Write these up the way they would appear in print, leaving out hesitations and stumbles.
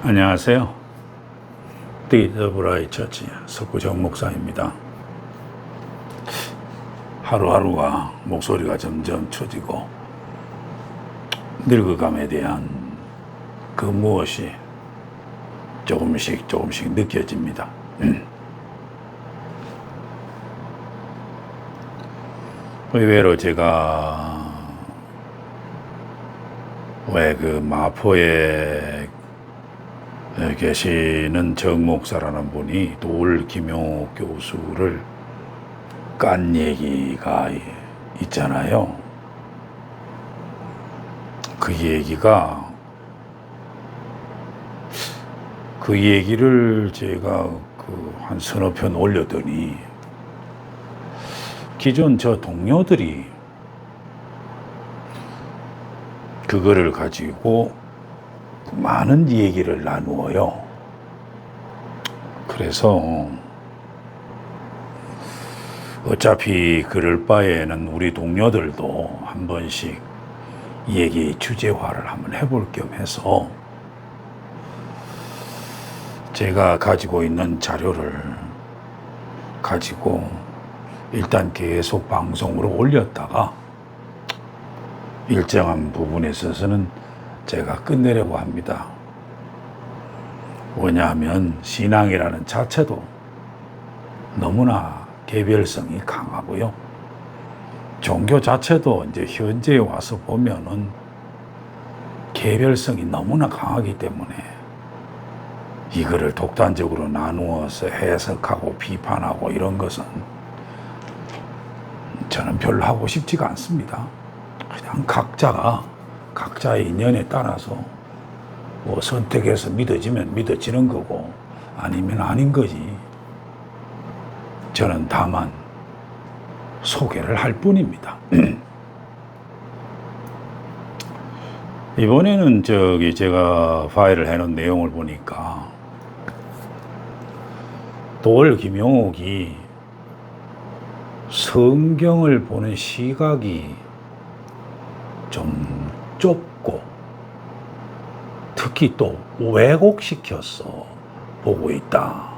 안녕하세요. 디더브라이 처치 석구정 목사입니다. 하루하루가 목소리가 점점 처지고 늙어감에 대한 그 무엇이 조금씩 느껴집니다. 의외로 제가 왜 그 마포에 계시는 정목사라는 분이 도울 김용옥 교수를 깐 얘기가 있잖아요. 그 얘기를 제가 한 서너 편 올렸더니 기존 저 동료들이 그거를 가지고 많은 얘기를 나누어요. 그래서 어차피 그럴 바에는 우리 동료들도 한 번씩 이 얘기 주제화를 한번 해볼 겸 해서 제가 가지고 있는 자료를 가지고 일단 계속 방송으로 올렸다가 일정한 부분에 있어서는 제가 끝내려고 합니다. 왜냐하면 신앙이라는 자체도 너무나 개별성이 강하고요. 종교 자체도 이제 현재에 와서 보면은 개별성이 너무나 강하기 때문에 이거를 독단적으로 나누어서 해석하고 비판하고 이런 것은 저는 별로 하고 싶지가 않습니다. 그냥 각자가 각자의 인연에 따라서 뭐 선택해서 믿어지면 믿어지는 거고 아니면 아닌 거지. 저는 다만 소개를 할 뿐입니다. 이번에는 제가 파일을 해놓은 내용을 보니까 도울 김용옥이 성경을 보는 시각이 좀 좁고 특히 또 왜곡시켜서 보고 있다.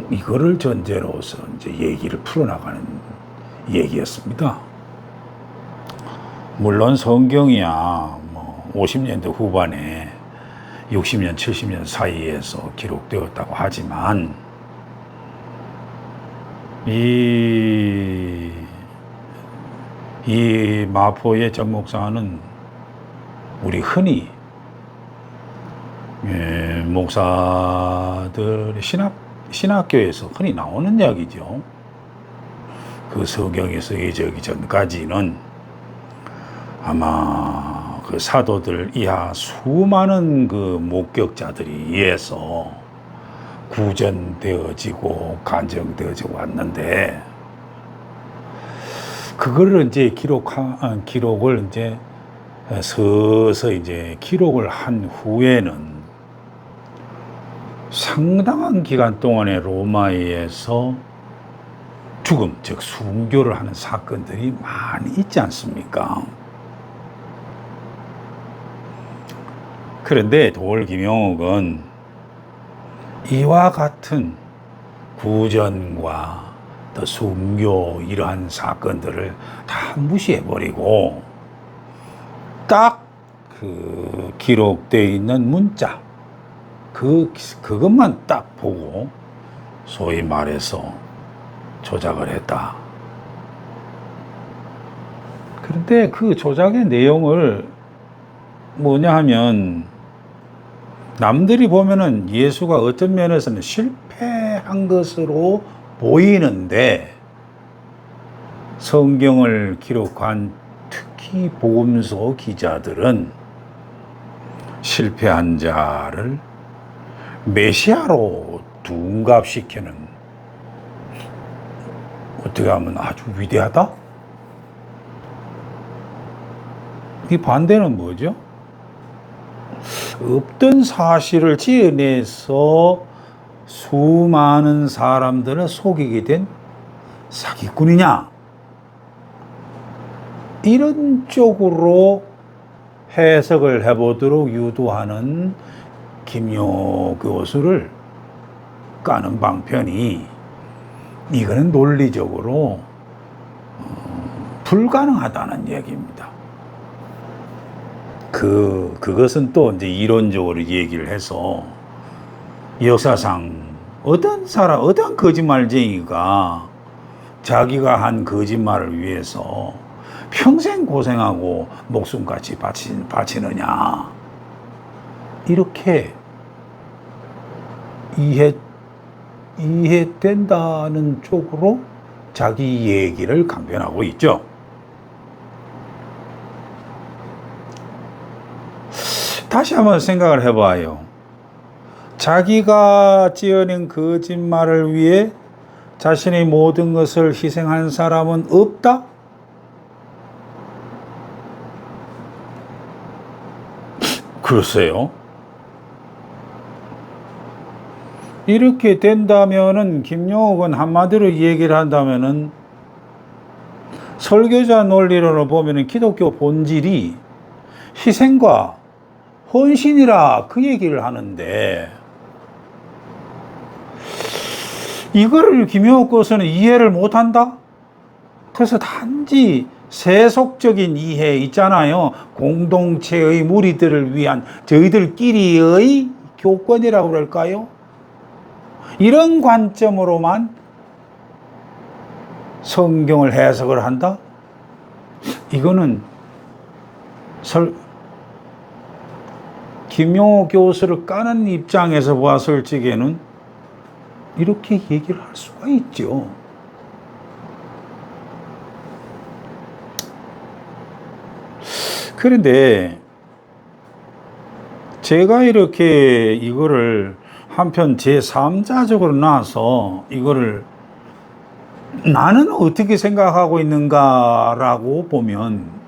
이거를 전제로서 이제 얘기를 풀어나가는 얘기였습니다. 물론 성경이야 50년대 후반에 60년, 70년 사이에서 기록되었다고 하지만 이 마포의 정 목사는 우리 흔히 목사들의 신학교에서 흔히 나오는 이야기죠. 그 성경에서 예저기 전까지는 아마 그 사도들 이하 수많은 그 목격자들이 의해서 구전되어지고 간정되어지고 왔는데 그거를 이제 기록을 이제 서서 이제 기록을 한 후에는 상당한 기간 동안에 로마에서 죽음, 즉 순교를 하는 사건들이 많이 있지 않습니까? 그런데 도울 김용옥은 이와 같은 구전과 또 순교 이러한 사건들을 다 무시해버리고 딱 그 기록되어 있는 문자 그것만 딱 보고 소위 말해서 조작을 했다. 그런데 그 조작의 내용을 뭐냐 하면 남들이 보면은 예수가 어떤 면에서는 실패한 것으로 보이는데 성경을 기록한 특히 복음서 기자들은 실패한 자를 메시아로 둔갑시키는 어떻게 하면 아주 위대하다? 이 반대는 뭐죠? 없던 사실을 지어내서 수많은 사람들을 속이게 된 사기꾼이냐? 이런 쪽으로 해석을 해보도록 유도하는 김용호 교수를 까는 방편이 이거는 논리적으로 불가능하다는 얘기입니다. 그것은 또 이제 이론적으로 얘기를 해서 역사상 어떤 거짓말쟁이가 자기가 한 거짓말을 위해서 평생 고생하고 목숨같이 바치느냐, 이렇게 이해된다는 쪽으로 자기 얘기를 강변하고 있죠. 다시 한번 생각을 해봐요. 자기가 지어낸 거짓말을 위해 자신의 모든 것을 희생한 사람은 없다? 글쎄요. 이렇게 된다면은, 김용옥은 한마디로 얘기를 한다면은, 설교자 논리로 보면은 기독교 본질이 희생과 헌신이라 그 얘기를 하는데, 이거를 김용옥 교수는 이해를 못한다? 그래서 단지 세속적인 이해 있잖아요. 공동체의 무리들을 위한 저희들끼리의 교권이라고 그럴까요? 이런 관점으로만 성경을 해석을 한다? 이거는 김용호 교수를 까는 입장에서 봤을 적에는 이렇게 얘기를 할 수가 있죠. 그런데 제가 이렇게 이거를 한편 제3자적으로 나와서 이거를 나는 어떻게 생각하고 있는가라고 보면,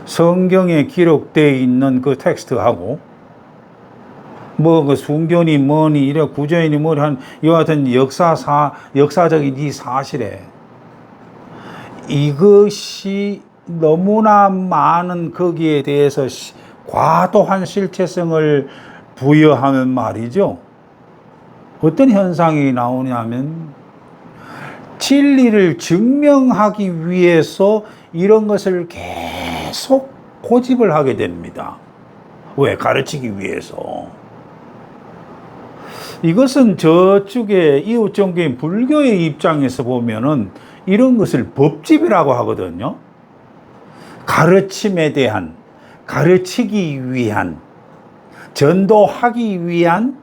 성경에 기록되어 있는 그 텍스트하고 뭐 그 순교니 뭐니 이래 구조이니 뭐니 한 이와 같은 역사적인 이 사실에 이것이 너무나 많은 거기에 대해서 과도한 실체성을 부여하면 말이죠. 어떤 현상이 나오냐면, 진리를 증명하기 위해서 이런 것을 계속 고집을 하게 됩니다. 왜? 가르치기 위해서. 이것은 저쪽에 이웃종교인 불교의 입장에서 보면은 이런 것을 법집이라고 하거든요. 가르침에 대한, 가르치기 위한, 전도하기 위한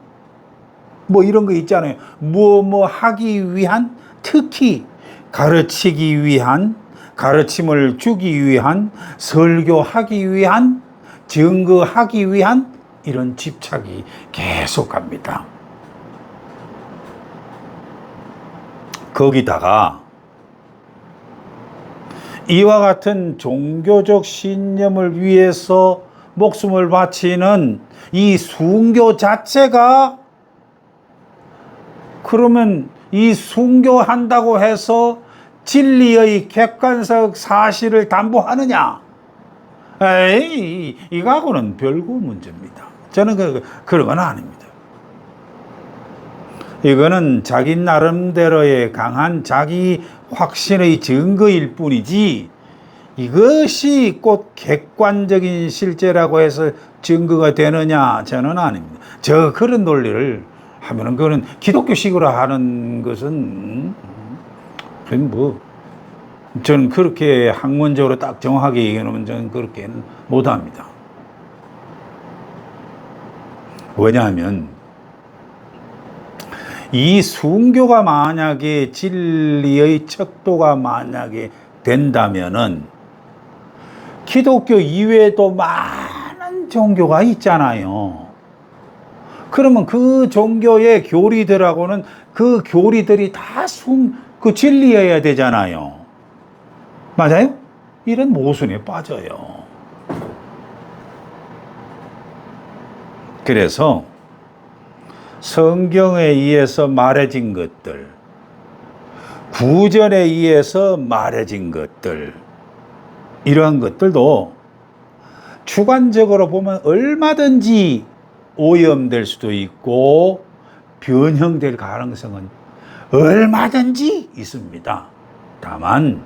뭐 이런 거 있잖아요. 뭐 하기 위한, 특히 가르치기 위한, 가르침을 주기 위한, 설교하기 위한, 증거하기 위한 이런 집착이 계속합니다. 거기다가 이와 같은 종교적 신념을 위해서 목숨을 바치는 이 순교 자체가, 그러면 이 순교한다고 해서 진리의 객관적 사실을 담보하느냐? 에이, 이거하고는 별거 문제입니다. 저는 그런 건 아닙니다. 이거는 자기 나름대로의 강한 자기 확신의 증거일 뿐이지, 이것이 꼭 객관적인 실제라고 해서 증거가 되느냐? 저는 아닙니다. 그런 논리를 하면은 그거는 기독교식으로 하는 것은 뭐 저는 그렇게 학문적으로 딱 정확하게 얘기하면 저는 그렇게는 못합니다. 왜냐하면 이 순교가 만약에 진리의 척도가 만약에 된다면은 기독교 이외에도 많은 종교가 있잖아요. 그러면 그 종교의 교리들하고는 그 교리들이 다 그 진리여야 되잖아요. 맞아요? 이런 모순에 빠져요. 그래서 성경에 의해서 말해진 것들, 구절에 의해서 말해진 것들, 이러한 것들도 주관적으로 보면 얼마든지 오염될 수도 있고 변형될 가능성은 얼마든지 있습니다. 다만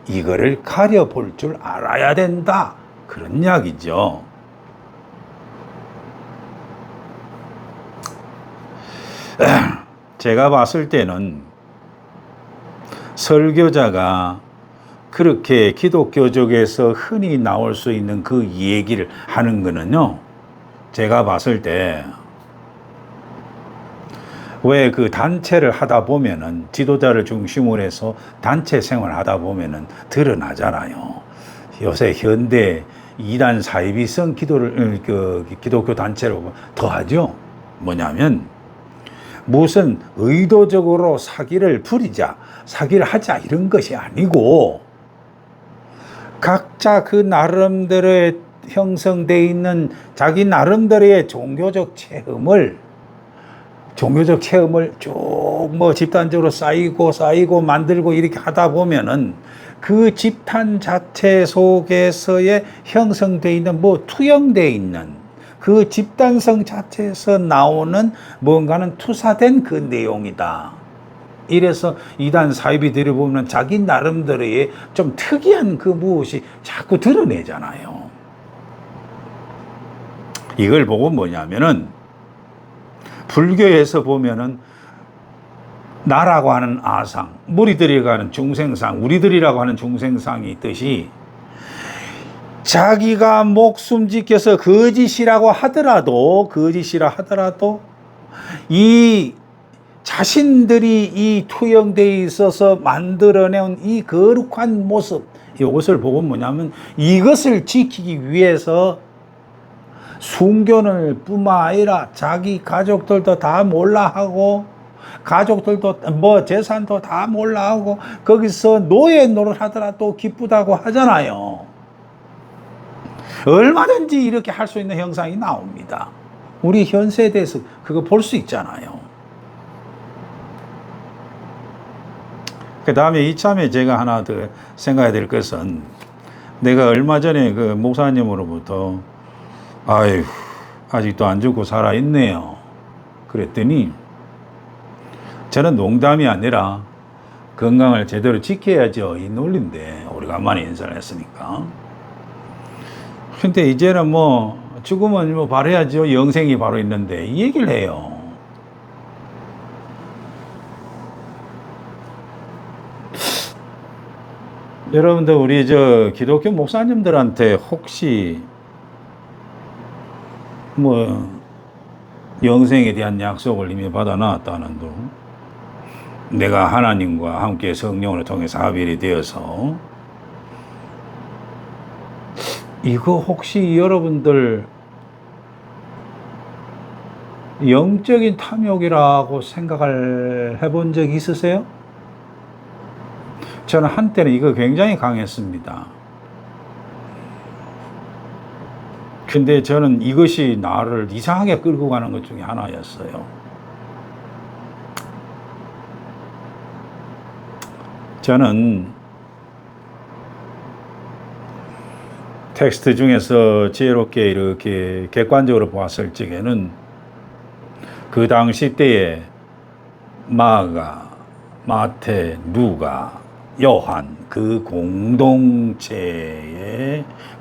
이거를 가려볼 줄 알아야 된다, 그런 이야기죠. 제가 봤을 때는 설교자가 그렇게 기독교적에서 흔히 나올 수 있는 그 얘기를 하는 거는요, 제가 봤을 때 왜 그 단체를 하다 보면은, 지도자를 중심으로 해서 단체 생활을 하다 보면은 드러나잖아요. 요새 현대 이단 사이비성 기독교 단체를 더하죠. 뭐냐면 무슨 의도적으로 사기를 부리자, 사기를 하자, 이런 것이 아니고 각자 그 나름대로의 형성되어 있는 자기 나름대로의 종교적 체험을 쭉 뭐 집단적으로 쌓이고 만들고 이렇게 하다 보면은 그 집단 자체 속에서의 형성되어 있는, 뭐 투영되어 있는 그 집단성 자체에서 나오는 뭔가는 투사된 그 내용이다. 이래서 이단 사이비들이 보면 자기 나름대로의 좀 특이한 그 무엇이 자꾸 드러내잖아요. 이걸 보고 뭐냐면은, 불교에서 보면은 나라고 하는 아상, 무리들이라고 하는 중생상, 우리들이라고 하는 중생상이 있듯이 자기가 목숨 지켜서 거짓이라고 하더라도 이 자신들이 이 투영되어 있어서 만들어낸 이 거룩한 모습, 이것을 보고 뭐냐면 이것을 지키기 위해서 순교를 뿐만 아니라 자기 가족들도 다 몰라하고, 가족들도 뭐 재산도 다 몰라하고, 거기서 노예 노릇하더라도 기쁘다고 하잖아요. 얼마든지 이렇게 할 수 있는 형상이 나옵니다. 우리 현 세대에서 그거 볼 수 있잖아요. 그 다음에 이참에 제가 하나 더 생각해야 될 것은, 내가 얼마 전에 그 목사님으로부터 아유, 아직도 안 죽고 살아있네요, 그랬더니 저는 농담이 아니라 건강을 제대로 지켜야죠, 이 논리인데, 오래간만에 인사를 했으니까. 근데 이제는 뭐 죽으면 뭐 바라야죠, 영생이 바로 있는데, 이 얘기를 해요. 여러분들, 우리 기독교 목사님들한테 혹시 뭐 영생에 대한 약속을 이미 받아놨다는 둥, 내가 하나님과 함께 성령을 통해서 합일이 되어서, 이거 혹시 여러분들 영적인 탐욕이라고 생각을 해본 적 있으세요? 저는 한때는 이거 굉장히 강했습니다. 근데 저는 이것이 나를 이상하게 끌고 가는 것 중에 하나였어요. 저는 텍스트 중에서 지혜롭게 이렇게 객관적으로 보았을 적에는 그 당시 때에 마가, 마태, 누가, 요한, 그 공동체의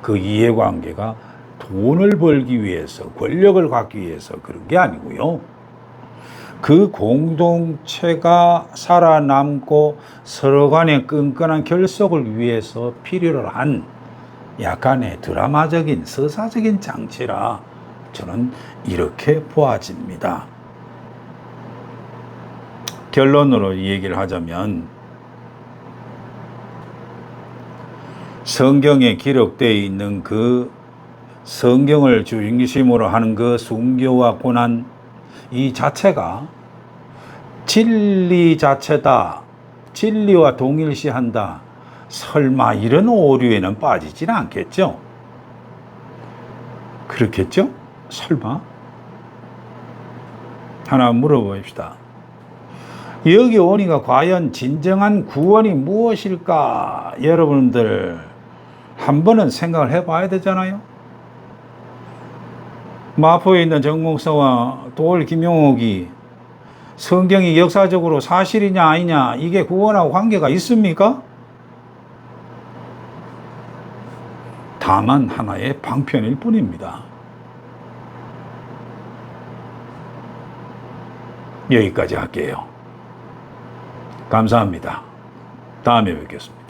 그 이해관계가 돈을 벌기 위해서, 권력을 갖기 위해서 그런 게 아니고요. 그 공동체가 살아남고 서로 간의 끈끈한 결속을 위해서 필요로 한 약간의 드라마적인, 서사적인 장치라 저는 이렇게 보아집니다. 결론으로 이 얘기를 하자면, 성경에 기록되어 있는 그 성경을 중심으로 하는 그 순교와 고난, 이 자체가 진리 자체다, 진리와 동일시한다, 설마 이런 오류에는 빠지지는 않겠죠? 그렇겠죠? 설마? 하나 물어봅시다. 여기 오니까 과연 진정한 구원이 무엇일까? 여러분들 한 번은 생각을 해봐야 되잖아요. 마포에 있는 정목사와 도올 김용옥이 성경이 역사적으로 사실이냐 아니냐 이게 구원하고 관계가 있습니까? 다만 하나의 방편일 뿐입니다. 여기까지 할게요. 감사합니다. 다음에 뵙겠습니다.